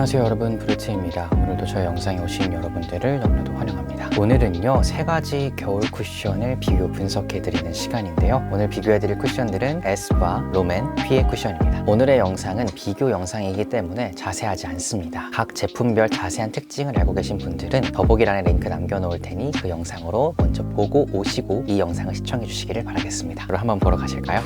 안녕하세요 여러분, 브루트입니다. 오늘도 저희 영상에 오신 여러분들을 너무나도 환영합니다. 오늘은요 3가지 겨울 쿠션을 비교 분석해드리는 시간인데요, 오늘 비교해드릴 쿠션들은 에스쁘아, 롬앤, 휘의 쿠션입니다. 오늘의 영상은 비교 영상이기 때문에 자세하지 않습니다. 각 제품별 자세한 특징을 알고 계신 분들은 더보기란에 링크 남겨놓을 테니 그 영상으로 먼저 보고 오시고 이 영상을 시청해 주시기를 바라겠습니다. 그럼 한번 보러 가실까요?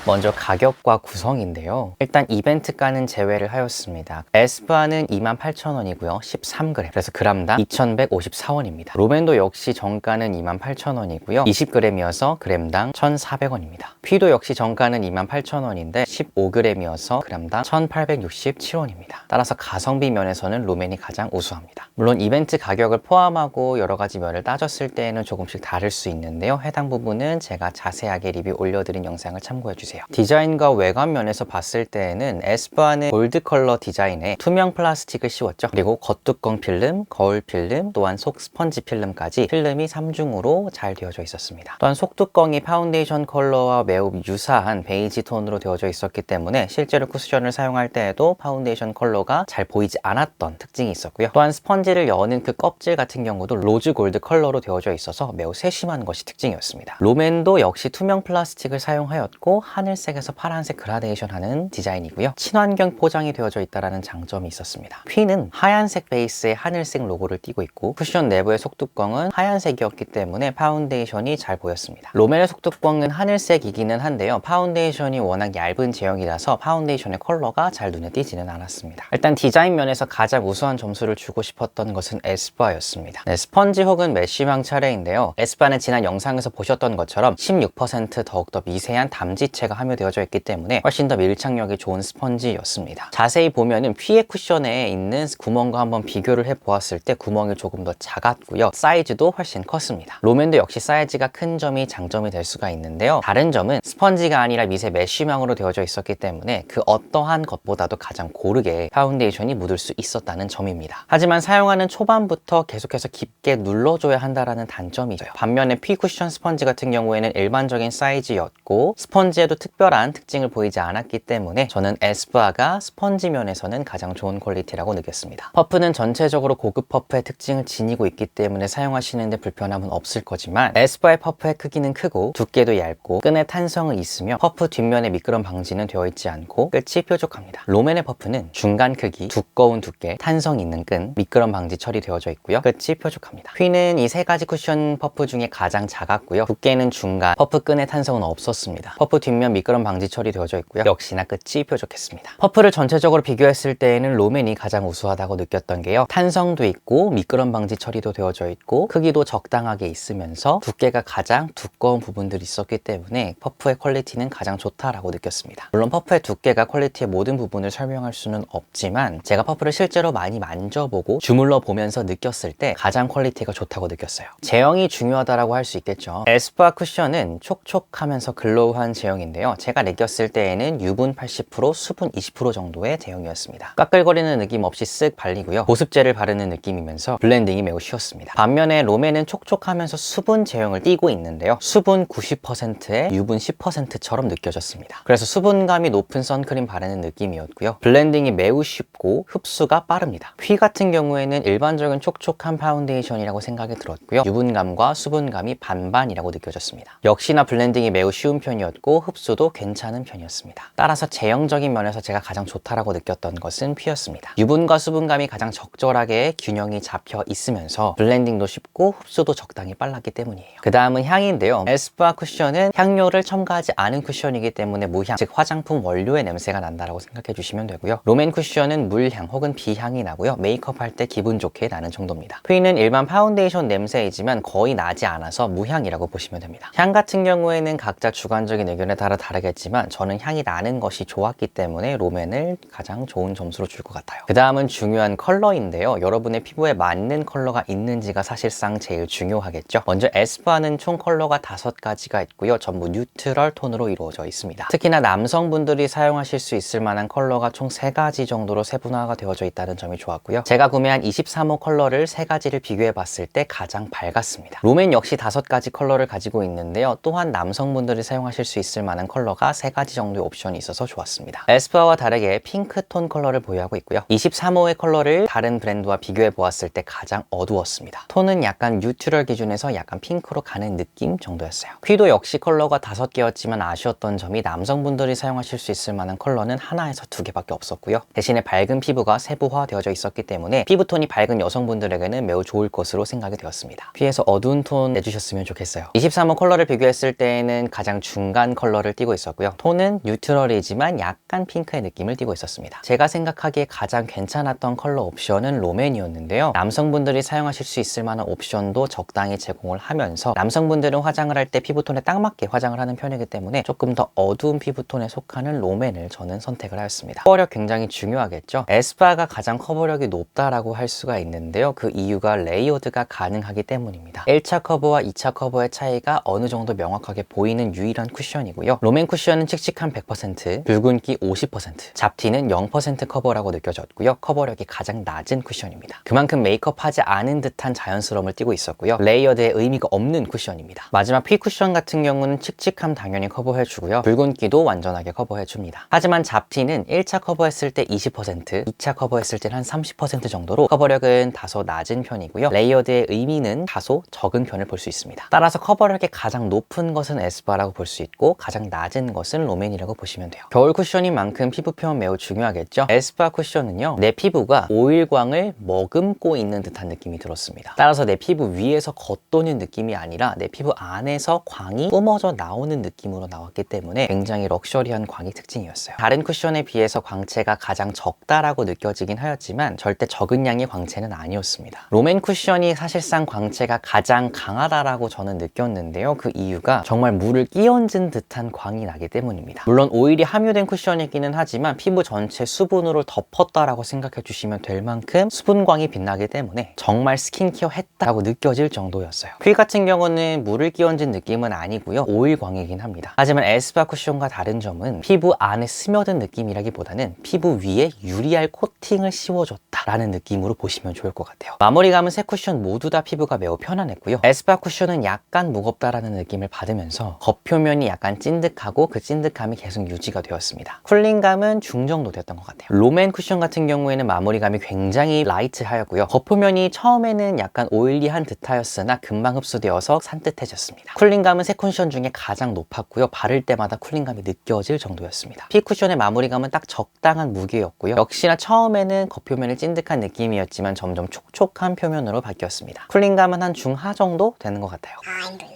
먼저 가격과 구성인데요, 일단 이벤트가는 제외를 하였습니다. 에스쁘아는 28,000원이고요 13g, 그래서 g당 2,154원입니다 롬앤도 역시 정가는 28,000원이고요 20g이어서 g당 1,400원입니다 휘도 역시 정가는 28,000원인데 15g이어서 g당 1,867원입니다 따라서 가성비 면에서는 롬앤이 가장 우수합니다. 물론 이벤트 가격을 포함하고 여러가지 면을 따졌을 때에는 조금씩 다를 수 있는데요, 해당 부분은 제가 자세하게 리뷰 올려드린 영상을 참고해주세요. 디자인과 외관 면에서 봤을 때에는 에스쁘아는 골드 컬러 디자인에 투명 플라스틱을 씌웠죠. 그리고 겉뚜껑 필름, 거울 필름, 또한 속 스펀지 필름까지 필름이 3중으로 잘 되어져 있었습니다. 또한 속뚜껑이 파운데이션 컬러와 매우 유사한 베이지 톤으로 되어져 있었기 때문에 실제로 쿠션을 사용할 때에도 파운데이션 컬러가 잘 보이지 않았던 특징이 있었고요. 또한 스펀지를 여는 그 껍질 같은 경우도 로즈 골드 컬러로 되어져 있어서 매우 세심한 것이 특징이었습니다. 롬앤도 역시 투명 플라스틱을 사용하였고 하늘색에서 파란색 그라데이션 하는 디자인이고요, 친환경 포장이 되어져 있다는 장점이 있었습니다. 휘는 하얀색 베이스에 하늘색 로고를 띄고 있고 쿠션 내부의 속뚜껑은 하얀색이었기 때문에 파운데이션이 잘 보였습니다. 롬앤의 속뚜껑은 하늘색이기는 한데요, 파운데이션이 워낙 얇은 제형이라서 파운데이션의 컬러가 잘 눈에 띄지는 않았습니다. 일단 디자인 면에서 가장 우수한 점수를 주고 싶었던 것은 에스쁘아였습니다. 스펀지 혹은 메쉬망 차례인데요, 에스쁘아는 지난 영상에서 보셨던 것처럼 16% 더욱더 미세한 담지체가 함유되어져 있기 때문에 훨씬 더 밀착력이 좋은 스펀지였습니다. 자세히 보면은 휘의 쿠션에 있는 구멍과 한번 비교를 해보았을 때 구멍이 조금 더 작았고요, 사이즈도 훨씬 컸습니다. 롬앤도 역시 사이즈가 큰 점이 장점이 될 수가 있는데요, 다른 점은 스펀지가 아니라 미세 메쉬망으로 되어져 있었기 때문에 그 어떠한 것보다도 가장 고르게 파운데이션이 묻을 수 있었다는 점입니다. 하지만 사용하는 초반부터 계속해서 깊게 눌러줘야 한다는 단점이 있어요. 반면에 휘 쿠션 스펀지 같은 경우에는 일반적인 사이즈였고 스펀지에도 특별한 특징을 보이지 않았기 때문에 저는 에스쁘아가 스펀지 면에서는 가장 좋은 퀄리티라고 느꼈습니다. 퍼프는 전체적으로 고급 퍼프의 특징을 지니고 있기 때문에 사용하시는데 불편함은 없을 거지만 에스쁘아의 퍼프의 크기는 크고 두께도 얇고 끈의 탄성은 있으며 퍼프 뒷면에 미끄럼 방지는 되어 있지 않고 끝이 뾰족합니다. 롬앤의 퍼프는 중간 크기, 두꺼운 두께, 탄성 있는 끈, 미끄럼 방지 처리되어져 있고요, 끝이 뾰족합니다. 휘는 이 3가지 쿠션 퍼프 중에 가장 작았고요, 두께는 중간, 퍼프 끈의 탄성은 없었습니다. 퍼프 뒷면 미끄럼 방지 처리되어져 있고요, 역시나 끝이 뾰족했습니다. 퍼프를 전체적으로 비교했을 때에는 롬앤이 가장 우수하다고 느꼈던 게요, 탄성도 있고 미끄럼 방지 처리도 되어져 있고 크기도 적당하게 있으면서 두께가 가장 두꺼운 부분들이 있었기 때문에 퍼프의 퀄리티는 가장 좋다라고 느꼈습니다. 물론 퍼프의 두께가 퀄리티의 모든 부분을 설명할 수는 없지만 제가 퍼프를 실제로 많이 만져보고 주물러 보면서 느꼈을 때 가장 퀄리티가 좋다고 느꼈어요. 제형이 중요하다라고 할 수 있겠죠. 에스쁘아 쿠션은 촉촉하면서 글로우한 제형인데요, 제가 느꼈을 때에는 유분 80%, 수분 20% 정도의 제형이었습니다. 까끌거리는 느낌 없이 쓱 발리고요, 보습제를 바르는 느낌이면서 블렌딩이 매우 쉬웠습니다. 반면에 롬앤은 촉촉하면서 수분 제형을 띠고 있는데요, 수분 90%에 유분 10%처럼 느껴졌습니다. 그래서 수분감이 높은 선크림 바르는 느낌이었고요, 블렌딩이 매우 쉽고 흡수가 빠릅니다. 휘 같은 경우에는 일반적인 촉촉한 파운데이션이라고 생각이 들었고요, 유분감과 수분감이 반반이라고 느껴졌습니다. 역시나 블렌딩이 매우 쉬운 편이었고 흡수도 괜찮은 편이었습니다. 따라서 제형적인 면에서 제가 가장 좋다라고 느꼈던 것은 휘였습니다. 유분과 수분감이 가장 적절하게 균형이 잡혀 있으면서 블렌딩도 쉽고 흡수도 적당히 빨랐기 때문이에요. 그 다음은 향인데요, 에스쁘아 쿠션은 향료를 첨가하지 않은 쿠션이기 때문에 무향, 즉 화장품 원료의 냄새가 난다라고 생각해 주시면 되고요, 롬앤 쿠션은 물향 혹은 비향이 나고요, 메이크업 할 때 기분 좋게 나는 정도입니다. 휘는 일반 파운데이션 냄새이지만 거의 나지 않아서 무향이라고 보시면 됩니다. 향 같은 경우에는 각자 주관적인 의견에 따라 다르겠지만 저는 향이 나는 것이 좋았기 때문에 롬앤을 가장 좋은 점수로 줄 것 같아요. 그 다음은 중요한 컬러인데요, 여러분의 피부에 맞는 컬러가 있는지가 사실상 제일 중요하겠죠. 먼저 에스쁘아는 총 컬러가 5가지가 있고요, 전부 뉴트럴 톤으로 이루어져 있습니다. 특히나 남성분들이 사용하실 수 있을 만한 컬러가 총 3가지 정도로 세분화가 되어져 있다는 점이 좋았고요, 제가 구매한 23호 컬러를 3가지를 비교해 봤을 때 가장 밝았습니다. 롬앤 역시 5가지 컬러를 가지고 있는데요, 또한 남성분들이 사용하실 수 있을 만한 만한 컬러가 3가지 정도의 옵션이 있어서 좋았습니다. 에스쁘아와 다르게 핑크톤 컬러를 보유하고 있고요. 23호의 컬러를 다른 브랜드와 비교해 보았을 때 가장 어두웠습니다. 톤은 약간 뉴트럴 기준에서 약간 핑크로 가는 느낌 정도였어요. 퀴도 역시 컬러가 5개였지만 아쉬웠던 점이 남성분들이 사용하실 수 있을 만한 컬러는 하나에서 2개밖에 없었고요. 대신에 밝은 피부가 세부화되어져 있었기 때문에 피부톤이 밝은 여성분들에게는 매우 좋을 것으로 생각이 되었습니다. 퀴에서 어두운 톤 내주셨으면 좋겠어요. 23호 컬러를 비교했을 때에는 가장 중간 컬러를 띠고 있었고요. 톤은 뉴트럴이지만 약간 핑크의 느낌을 띠고 있었습니다. 제가 생각하기에 가장 괜찮았던 컬러 옵션은 롬앤이었는데요. 남성분들이 사용하실 수 있을 만한 옵션도 적당히 제공을 하면서 남성분들은 화장을 할 때 피부톤에 딱 맞게 화장을 하는 편이기 때문에 조금 더 어두운 피부톤에 속하는 롬앤을 저는 선택을 하였습니다. 커버력 굉장히 중요하겠죠. 에스쁘아가 가장 커버력이 높다라고 할 수가 있는데요. 그 이유가 레이어드가 가능하기 때문입니다. 1차 커버와 2차 커버의 차이가 어느 정도 명확하게 보이는 유일한 쿠션이고요. 롬앤 쿠션은 칙칙한 100%, 붉은기 50%, 잡티는 0% 커버라고 느껴졌고요. 커버력이 가장 낮은 쿠션입니다. 그만큼 메이크업하지 않은 듯한 자연스러움을 띠고 있었고요. 레이어드의 의미가 없는 쿠션입니다. 마지막 피 쿠션 같은 경우는 칙칙함 당연히 커버해주고요. 붉은기도 완전하게 커버해줍니다. 하지만 잡티는 1차 커버했을 때 20%, 2차 커버했을 때는 한 30% 정도로 커버력은 다소 낮은 편이고요. 레이어드의 의미는 다소 적은 편을 볼 수 있습니다. 따라서 커버력이 가장 높은 것은 에스쁘아라고 볼 수 있고 가장 낮은 것은 롬앤이라고 보시면 돼요. 겨울 쿠션인 만큼 피부 표현 매우 중요하겠죠. 에스쁘아 쿠션은요, 내 피부가 오일광을 머금고 있는 듯한 느낌이 들었습니다. 따라서 내 피부 위에서 겉도는 느낌이 아니라 내 피부 안에서 광이 뿜어져 나오는 느낌으로 나왔기 때문에 굉장히 럭셔리한 광이 특징이었어요. 다른 쿠션에 비해서 광채가 가장 적다라고 느껴지긴 하였지만 절대 적은 양의 광채는 아니었습니다. 롬앤 쿠션이 사실상 광채가 가장 강하다라고 저는 느꼈는데요. 그 이유가 정말 물을 끼얹은 듯한 광이 나기 때문입니다. 물론 오일이 함유된 쿠션이기는 하지만 피부 전체 수분으로 덮었다라고 생각해 주시면 될 만큼 수분광이 빛나기 때문에 정말 스킨케어 했다라고 느껴질 정도였어요. 퀴 같은 경우는 물을 끼얹은 느낌은 아니고요. 오일광이긴 합니다. 하지만 에스쁘아 쿠션과 다른 점은 피부 안에 스며든 느낌이라기보다는 피부 위에 유리알 코팅을 씌워줬다라는 느낌으로 보시면 좋을 것 같아요. 마무리감은 세 쿠션 모두 다 피부가 매우 편안했고요. 에스쁘아 쿠션은 약간 무겁다라는 느낌을 받으면서 겉표면이 약간 찐득하고 그 찐득함이 계속 유지가 되었습니다. 쿨링감은 중정도 됐던 것 같아요. 롬앤 쿠션 같은 경우에는 마무리감이 굉장히 라이트하였고요. 겉표면이 처음에는 약간 오일리한 듯하였으나 금방 흡수되어서 산뜻해졌습니다. 쿨링감은 세 쿠션 중에 가장 높았고요. 바를 때마다 쿨링감이 느껴질 정도였습니다. 피 쿠션의 마무리감은 딱 적당한 무게였고요. 역시나 처음에는 겉표면이 찐득한 느낌이었지만 점점 촉촉한 표면으로 바뀌었습니다. 쿨링감은 한 중하 정도 되는 것 같아요.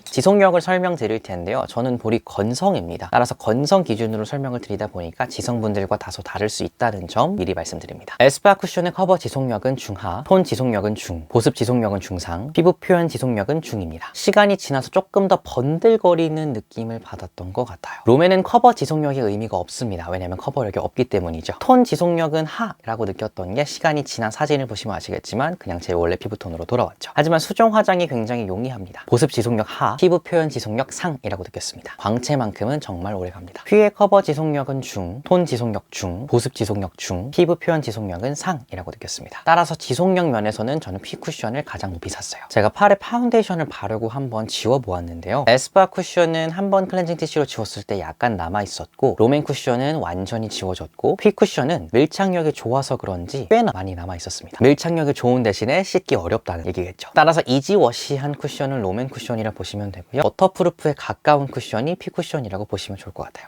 지속력을 설명드릴 텐데요. 저는 볼이 건성입니다. 따라서 건성 기준으로 설명을 드리다 보니까 지성분들과 다소 다를 수 있다는 점 미리 말씀드립니다. 에스쁘아 쿠션의 커버 지속력은 중하, 톤 지속력은 중, 보습 지속력은 중상, 피부 표현 지속력은 중입니다. 시간이 지나서 조금 더 번들거리는 느낌을 받았던 것 같아요. 롬앤은 커버 지속력의 의미가 없습니다. 왜냐면 커버력이 없기 때문이죠. 톤 지속력은 하라고 느꼈던 게 시간이 지난 사진을 보시면 아시겠지만 그냥 제 원래 피부톤으로 돌아왔죠. 하지만 수정 화장이 굉장히 용이합니다. 보습 지속력 하, 피부 표현 지속력 상이라고 느꼈습니다. 광채만큼은 정말 오래갑니다. 퀴의 커버 지속력은 중, 톤 지속력 중, 보습 지속력 중, 피부 표현 지속력은 상이라고 느꼈습니다. 따라서 지속력 면에서는 저는 피 쿠션을 가장 높이 샀어요. 제가 팔에 파운데이션을 바르고 한번 지워보았는데요. 에스쁘아 쿠션은 한번 클렌징 티슈로 지웠을 때 약간 남아있었고 롬앤 쿠션은 완전히 지워졌고 퀴 쿠션은 밀착력이 좋아서 그런지 꽤나 많이 남아있었습니다. 밀착력이 좋은 대신에 씻기 어렵다는 얘기겠죠. 따라서 이지워시한 쿠션은 롬앤 쿠션이라 보시면 되고요. 워터프루프에 가까운 쿠션이 피 쿠션이라고 보시면 좋을 것 같아요.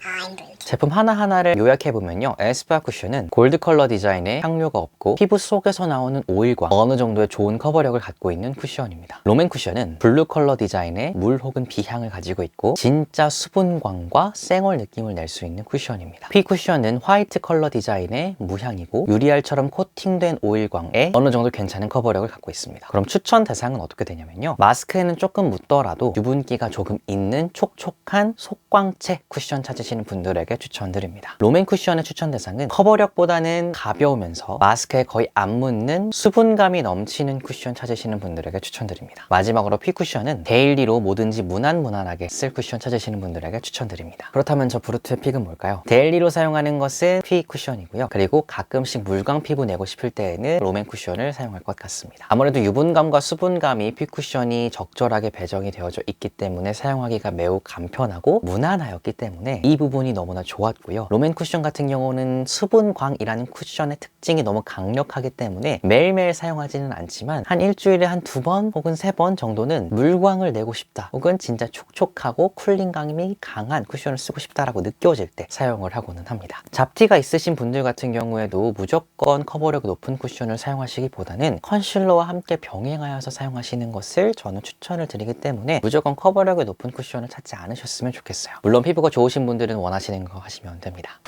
제품 하나하나를 요약해보면요. 에스쁘아 쿠션은 골드 컬러 디자인에 향료가 없고 피부 속에서 나오는 오일과 어느 정도의 좋은 커버력을 갖고 있는 쿠션입니다. 롬앤 쿠션은 블루 컬러 디자인에 물 혹은 비향을 가지고 있고 진짜 수분광과 쌩얼 느낌을 낼 수 있는 쿠션입니다. 피 쿠션은 화이트 컬러 디자인의 무향이고 유리알처럼 코팅된 오일광에 어느 정도 괜찮은 커버력을 갖고 있습니다. 그럼 추천 대상은 어떻게 되냐면요. 마스크에는 조금 묻더라도 유분기가 조금 있는 촉촉한 속광채 쿠션 찾으시는 분들에게 분들에게 추천드립니다. 롬앤 쿠션의 추천 대상은 커버력보다는 가벼우면서 마스크에 거의 안 묻는 수분감이 넘치는 쿠션 찾으시는 분들에게 추천드립니다. 마지막으로 피 쿠션은 데일리로 뭐든지 무난무난하게 쓸 쿠션 찾으시는 분들에게 추천드립니다. 그렇다면 저 브루트의 픽은 뭘까요? 데일리로 사용하는 것은 피 쿠션이고요. 그리고 가끔씩 물광 피부 내고 싶을 때에는 롬앤 쿠션을 사용할 것 같습니다. 아무래도 유분감과 수분감이 피 쿠션이 적절하게 배정이 되어져 있기 때문에 사용하기가 매우 간편하고 무난하였기 때문에 이 부분이 너무나 좋았고요. 롬앤 쿠션 같은 경우는 수분광이라는 쿠션의 특징이 너무 강력하기 때문에 매일매일 사용하지는 않지만 한 일주일에 한 2번 혹은 3번 정도는 물광을 내고 싶다 혹은 진짜 촉촉하고 쿨링감이 강한 쿠션을 쓰고 싶다라고 느껴질 때 사용을 하고는 합니다. 잡티가 있으신 분들 같은 경우에도 무조건 커버력이 높은 쿠션을 사용하시기보다는 컨실러와 함께 병행하여서 사용하시는 것을 저는 추천을 드리기 때문에 무조건 커버력이 높은 쿠션을 찾지 않으셨으면 좋겠어요. 물론 피부가 좋으신 분들은 원하시는 거 하시면 됩니다.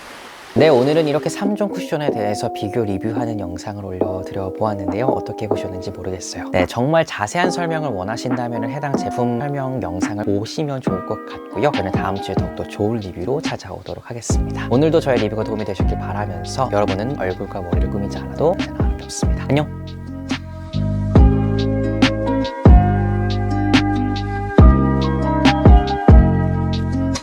네, 오늘은 이렇게 3종 쿠션에 대해서 비교 리뷰하는 영상을 올려드려 보았는데요. 어떻게 보셨는지 모르겠어요. 네, 정말 자세한 설명을 원하신다면 해당 제품 설명 영상을 보시면 좋을 것 같고요. 저는 다음 주에 더욱더 좋은 리뷰로 찾아오도록 하겠습니다. 오늘도 저의 리뷰가 도움이 되셨길 바라면서 여러분은 얼굴과 머리를 꾸미지 않아도 언제나 아름답습니다. 안녕!